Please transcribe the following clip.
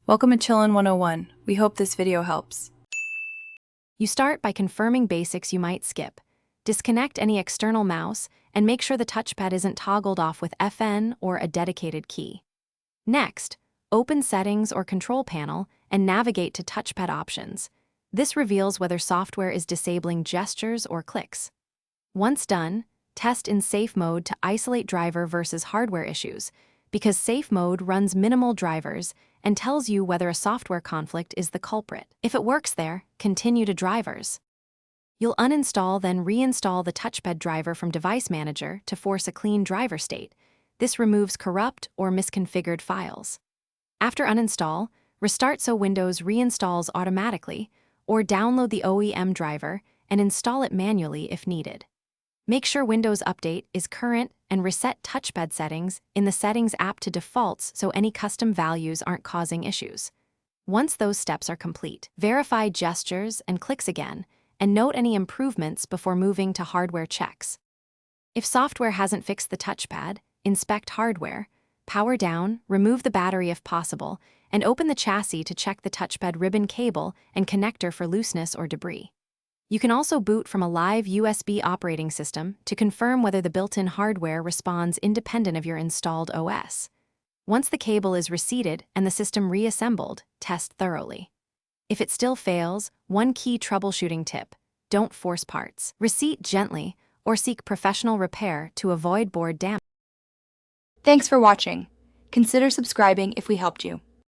Welcome to Chillin' 101. We hope this video helps. You start by confirming basics you might skip. Disconnect any external mouse and make sure the touchpad isn't toggled off with FN or a dedicated key. Next, open Settings or Control Panel and navigate to Touchpad Options. This reveals whether software is disabling gestures or clicks. Once done, test in Safe Mode to isolate driver versus hardware issues, because Safe Mode runs minimal drivers and tells you whether a software conflict is the culprit. If it works there, continue to drivers. You'll uninstall then reinstall the touchpad driver from Device Manager to force a clean driver state. This removes corrupt or misconfigured files. After uninstall, restart so Windows reinstalls automatically, or download the OEM driver and install it manually if needed. Make sure Windows Update is current and reset touchpad settings in the Settings app to defaults so any custom values aren't causing issues. Once those steps are complete, verify gestures and clicks again, and note any improvements before moving to hardware checks. If software hasn't fixed the touchpad, inspect hardware, power down, remove the battery if possible, and open the chassis to check the touchpad ribbon cable and connector for looseness or debris. You can also boot from a live USB operating system to confirm whether the built-in hardware responds independent of your installed OS. Once the cable is reseated and the system reassembled, test thoroughly. If it still fails, one key troubleshooting tip: don't force parts. Reseat gently or seek professional repair to avoid board damage. Thanks for watching. Consider subscribing if we helped you.